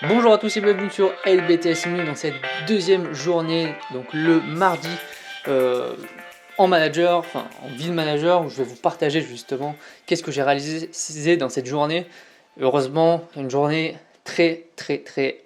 Bonjour à tous et bienvenue sur LBTS Menu dans cette deuxième journée, donc le mardi euh, en manager, enfin en vie de manager, où je vais vous partager justement qu'est-ce que j'ai réalisé dans cette journée. Heureusement, une journée très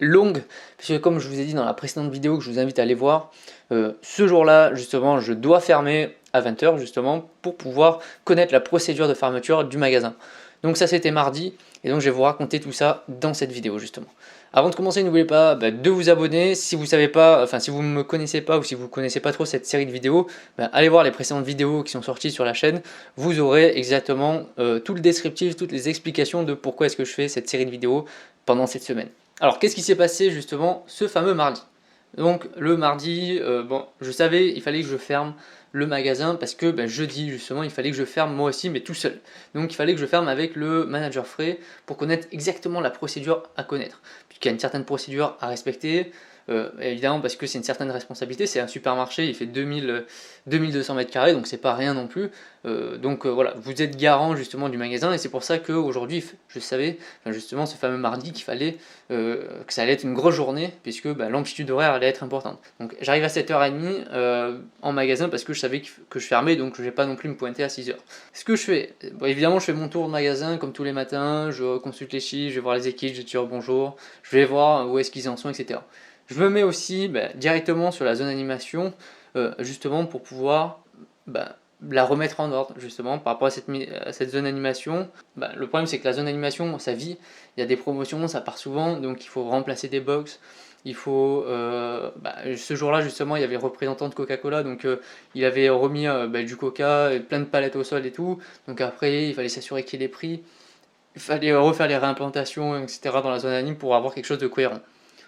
longue, puisque comme je vous ai dit dans la précédente vidéo que je vous invite à aller voir, ce jour-là justement je dois fermer à 20h justement pour pouvoir connaître la procédure de fermeture du magasin. Donc ça c'était mardi, et donc je vais vous raconter tout ça dans cette vidéo justement. Avant de commencer, n'oubliez pas de vous abonner. Si vous savez pas, enfin si vous ne me connaissez pas ou si vous ne connaissez pas trop cette série de vidéos, allez voir les précédentes vidéos qui sont sorties sur la chaîne. Vous aurez exactement tout le descriptif, toutes les explications de pourquoi est-ce que je fais cette série de vidéos pendant cette semaine. Alors qu'est-ce qui s'est passé justement ce fameux mardi? Donc le mardi, bon, je savais il fallait que je ferme le magasin parce que jeudi justement il fallait que je ferme moi aussi mais tout seul. Donc il fallait que je ferme avec le manager frais pour connaître exactement la procédure à connaître. Puisqu'il y a une certaine procédure à respecter, évidemment parce que c'est une certaine responsabilité, c'est un supermarché, il fait 2200 mètres carrés donc c'est pas rien non plus. Voilà, vous êtes garant justement du magasin et c'est pour ça qu'aujourd'hui je savais, enfin, justement ce fameux mardi qu'il fallait que ça allait être une grosse journée puisque l'amplitude horaire allait être importante. Donc j'arrive à 7h30 en magasin parce que je savais que je fermais donc je vais pas non plus me pointer à 6h. Ce que je fais, bon, évidemment je fais mon tour de magasin comme tous les matins, je consulte les chiffres, je vais voir les équipes, je dis bonjour, je vais voir où est-ce qu'ils en sont, etc. Je me mets aussi directement sur la zone animation justement pour pouvoir la remettre en ordre justement par rapport à cette zone animation. Le problème c'est que la zone animation ça vit, il y a des promotions, ça part souvent donc il faut remplacer des box. Il faut, ce jour-là justement il y avait le représentant de Coca-Cola donc il avait remis du Coca et plein de palettes au sol et tout, donc après il fallait s'assurer qu'il y ait les prix, il fallait refaire les réimplantations etc dans la zone anime pour avoir quelque chose de cohérent.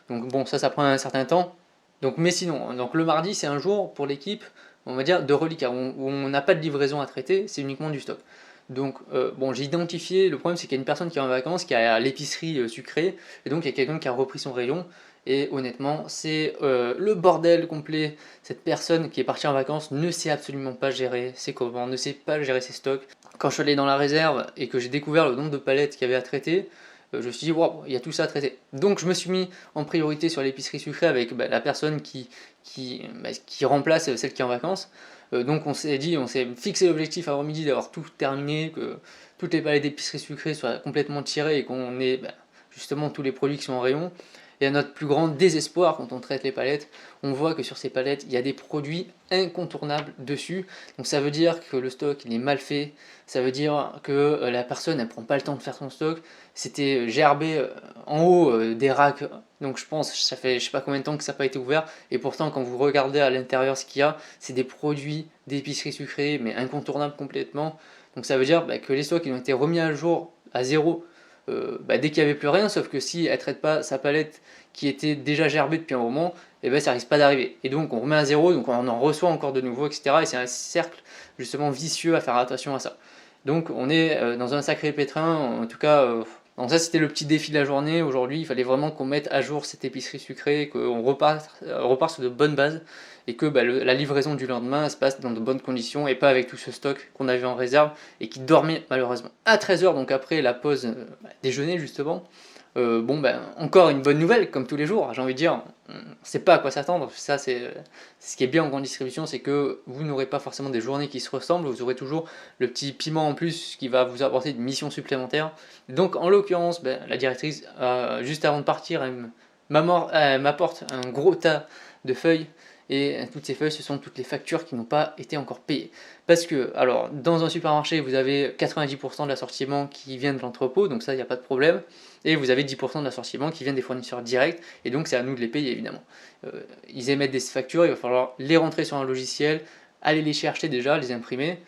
Donc bon, ça prend un certain temps. Donc, mais sinon, donc le mardi, c'est un jour pour l'équipe, on va dire, de reliquat, où on n'a pas de livraison à traiter, c'est uniquement du stock. Donc, bon, j'ai identifié, le problème c'est qu'il y a une personne qui est en vacances, qui a l'épicerie sucrée, et donc il y a quelqu'un qui a repris son rayon, et honnêtement, c'est le bordel complet. Cette personne qui est partie en vacances ne sait absolument pas gérer ses commandes, ne sait pas gérer ses stocks. Quand je suis allé dans la réserve et que j'ai découvert le nombre de palettes qu'il y avait à traiter, je me suis dit, wow, il y a tout ça à traiter. Donc je me suis mis en priorité sur l'épicerie sucrée avec la personne qui remplace celle qui est en vacances. Donc on s'est dit, on s'est fixé l'objectif avant midi d'avoir tout terminé, que toutes les palettes d'épicerie sucrée soient complètement tirées et qu'on ait justement tous les produits qui sont en rayon. Et à notre plus grand désespoir, quand on traite les palettes, on voit que sur ces palettes, il y a des produits incontournables dessus. Donc ça veut dire que le stock il est mal fait, ça veut dire que la personne elle prend pas le temps de faire son stock. C'était gerbé en haut des racks, donc je pense ça fait je sais pas combien de temps que ça n'a pas été ouvert. Et pourtant quand vous regardez à l'intérieur ce qu'il y a, c'est des produits d'épicerie sucrée, mais incontournables complètement. Donc ça veut dire que les stocks ils ont été remis à jour à zéro dès qu'il n'y avait plus rien, sauf que si elle ne traite pas sa palette qui était déjà gerbée depuis un moment, ça risque pas d'arriver. Et donc on remet à zéro, donc on en reçoit encore de nouveau, etc. Et c'est un cercle justement vicieux à faire attention à ça. Donc on est dans un sacré pétrin, en tout cas. Donc ça c'était le petit défi de la journée. Aujourd'hui il fallait vraiment qu'on mette à jour cette épicerie sucrée, qu'on repart sur de bonnes bases et que la livraison du lendemain se passe dans de bonnes conditions et pas avec tout ce stock qu'on avait en réserve et qui dormait malheureusement. À 13h, donc après la pause déjeuner justement, encore une bonne nouvelle comme tous les jours, j'ai envie de dire, on ne sait pas à quoi s'attendre. Ça c'est ce qui est bien en grande distribution, c'est que vous n'aurez pas forcément des journées qui se ressemblent, vous aurez toujours le petit piment en plus qui va vous apporter une mission supplémentaire. Donc en l'occurrence, la directrice, juste avant de partir, elle m'apporte un gros tas de feuilles. Et toutes ces feuilles, ce sont toutes les factures qui n'ont pas été encore payées. Parce que, alors, dans un supermarché, vous avez 90% de l'assortiment qui vient de l'entrepôt, donc ça, il n'y a pas de problème. Et vous avez 10% de l'assortiment qui vient des fournisseurs directs, et donc c'est à nous de les payer, évidemment. Ils émettent des factures, il va falloir les rentrer sur un logiciel, aller les chercher déjà, les imprimer.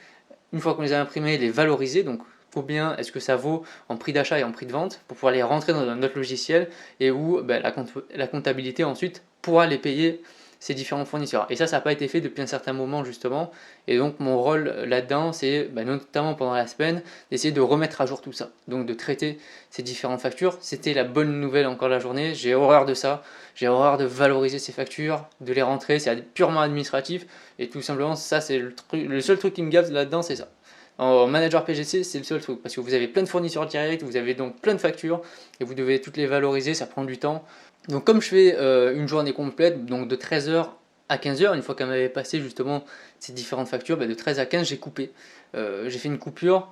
Une fois qu'on les a imprimés, les valoriser, donc combien est-ce que ça vaut en prix d'achat et en prix de vente, pour pouvoir les rentrer dans un autre logiciel, et où la comptabilité ensuite pourra les payer ces différents fournisseurs. Et ça n'a pas été fait depuis un certain moment justement. Et donc mon rôle là-dedans, c'est notamment pendant la semaine, d'essayer de remettre à jour tout ça. Donc de traiter ces différentes factures. C'était la bonne nouvelle encore la journée. J'ai horreur de ça. J'ai horreur de valoriser ces factures, de les rentrer. C'est purement administratif. Et tout simplement, ça c'est le seul truc qui me gave là-dedans, c'est ça. En manager PGC, c'est le seul truc, parce que vous avez plein de fournisseurs directs, vous avez donc plein de factures, et vous devez toutes les valoriser, ça prend du temps. Donc comme je fais une journée complète, donc de 13h à 15h, une fois qu'elle m'avait passé justement ces différentes factures, de 13 à 15 j'ai coupé. J'ai fait une coupure,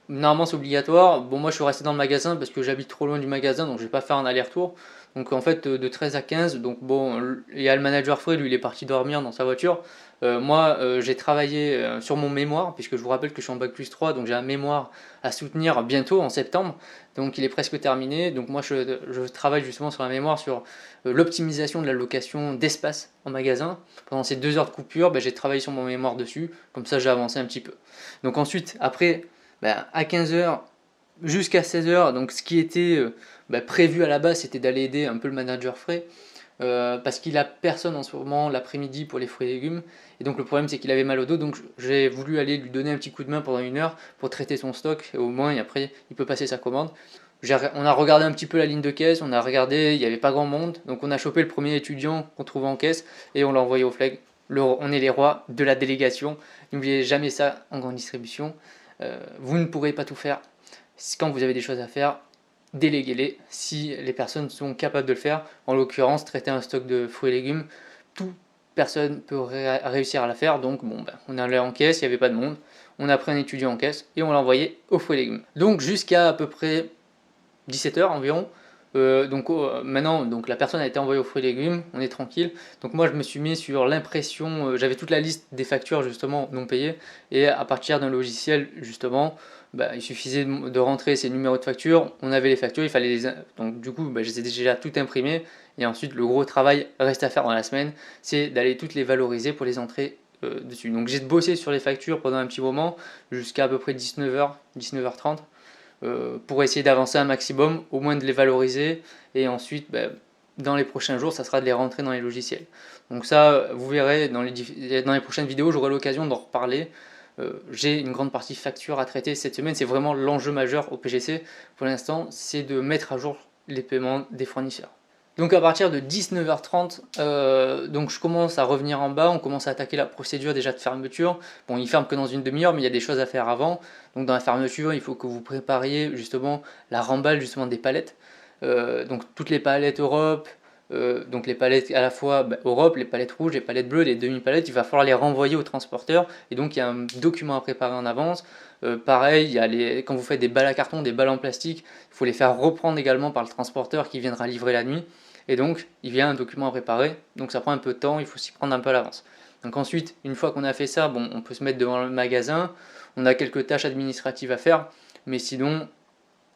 normalement c'est obligatoire. Bon, moi je suis resté dans le magasin parce que j'habite trop loin du magasin, donc je vais pas faire un aller-retour. Donc en fait de 13 à 15, donc bon, il y a le manager Fred, lui il est parti dormir dans sa voiture. Moi j'ai travaillé sur mon mémoire, puisque je vous rappelle que je suis en bac plus 3, donc j'ai un mémoire à soutenir bientôt en septembre, donc il est presque terminé. Donc moi je travaille justement sur la mémoire, sur l'optimisation de la location d'espace en magasin. Pendant ces 2 heures de coupure, j'ai travaillé sur mon mémoire dessus, comme ça j'ai avancé un petit peu. Donc ensuite, après, à 15h jusqu'à 16h, donc ce qui était prévu à la base, c'était d'aller aider un peu le manager frais, parce qu'il a personne en ce moment l'après-midi pour les fruits et légumes, et donc le problème c'est qu'il avait mal au dos, donc j'ai voulu aller lui donner un petit coup de main pendant 1 heure pour traiter son stock, et au moins et après il peut passer sa commande. On a regardé un petit peu la ligne de caisse, on a regardé, il n'y avait pas grand monde, donc on a chopé le premier étudiant qu'on trouvait en caisse, et on l'a envoyé au flag. On est les rois de la délégation, n'oubliez jamais ça en grande distribution. Vous ne pourrez pas tout faire. Quand vous avez des choses à faire, déléguez-les si les personnes sont capables de le faire. En l'occurrence, traiter un stock de fruits et légumes, toute personne peut réussir à la faire. Donc bon, on est allé en caisse, il n'y avait pas de monde. On a pris un étudiant en caisse et on l'a envoyé aux fruits et légumes. Donc jusqu'à à peu près 17h environ. Maintenant, donc la personne a été envoyée aux fruits et légumes, on est tranquille. Donc moi je me suis mis sur l'impression, j'avais toute la liste des factures justement non payées, et à partir d'un logiciel justement, il suffisait de rentrer ces numéros de facture, on avait les factures, il fallait donc du coup je les ai déjà tout imprimées, et ensuite le gros travail reste à faire dans la semaine, c'est d'aller toutes les valoriser pour les entrer dessus. Donc j'ai bossé sur les factures pendant un petit moment, jusqu'à à peu près 19h, 19h30. Pour essayer d'avancer un maximum, au moins de les valoriser, et ensuite dans les prochains jours ça sera de les rentrer dans les logiciels. Donc ça vous verrez dans les prochaines vidéos, j'aurai l'occasion d'en reparler. J'ai une grande partie facture à traiter cette semaine, c'est vraiment l'enjeu majeur au PGC pour l'instant, c'est de mettre à jour les paiements des fournisseurs. Donc à partir de 19h30, donc je commence à revenir en bas, on commence à attaquer la procédure déjà de fermeture. Bon, il ferme que dans une demi-heure, mais il y a des choses à faire avant. Donc dans la fermeture, il faut que vous prépariez justement la remballe justement des palettes. Donc toutes les palettes Europe, donc les palettes à la fois Europe, les palettes rouges, les palettes bleues, les demi-palettes, il va falloir les renvoyer au transporteur, et donc il y a un document à préparer en avance. Pareil, il y a quand vous faites des balles à carton, des balles en plastique, il faut les faire reprendre également par le transporteur qui viendra livrer la nuit. Et donc il y a un document à préparer, donc ça prend un peu de temps, il faut s'y prendre un peu à l'avance. Donc ensuite, une fois qu'on a fait ça, on peut se mettre devant le magasin, on a quelques tâches administratives à faire, mais sinon,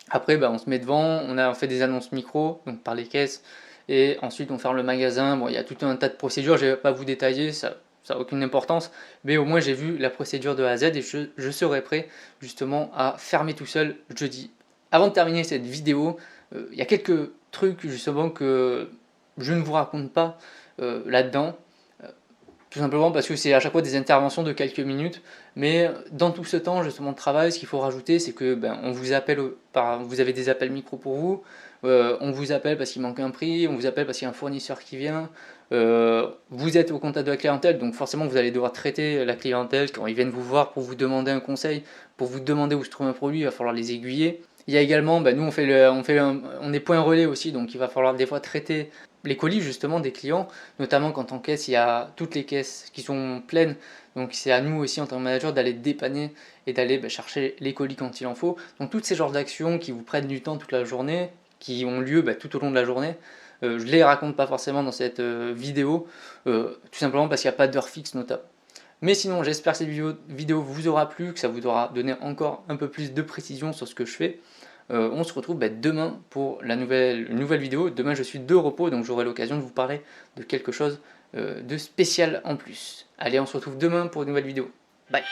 après on se met devant, on fait des annonces micro, donc par les caisses, et ensuite on ferme le magasin. Bon, il y a tout un tas de procédures, je ne vais pas vous détailler, ça n'a aucune importance, mais au moins j'ai vu la procédure de A à Z, et je serai prêt justement à fermer tout seul jeudi. Avant de terminer cette vidéo, il y a quelques trucs justement que je ne vous raconte pas là-dedans, tout simplement parce que c'est à chaque fois des interventions de quelques minutes, mais dans tout ce temps justement de travail, ce qu'il faut rajouter, c'est que on vous appelle, vous avez des appels micro pour vous, on vous appelle parce qu'il manque un prix, on vous appelle parce qu'il y a un fournisseur qui vient, vous êtes au contact de la clientèle, donc forcément vous allez devoir traiter la clientèle quand ils viennent vous voir pour vous demander un conseil, pour vous demander où se trouve un produit, il va falloir les aiguiller. Il y a également, nous on est point relais aussi, donc il va falloir des fois traiter les colis justement des clients, notamment quand en caisse il y a toutes les caisses qui sont pleines, donc c'est à nous aussi en tant que manager d'aller dépanner et d'aller chercher les colis quand il en faut. Donc tous ces genres d'actions qui vous prennent du temps toute la journée, qui ont lieu tout au long de la journée, je ne les raconte pas forcément dans cette vidéo, tout simplement parce qu'il n'y a pas d'heure fixe notable. Mais sinon, j'espère que cette vidéo vous aura plu, que ça vous aura donné encore un peu plus de précision sur ce que je fais. On se retrouve demain pour une nouvelle vidéo. Demain, je suis de repos, donc j'aurai l'occasion de vous parler de quelque chose de spécial en plus. Allez, on se retrouve demain pour une nouvelle vidéo. Bye!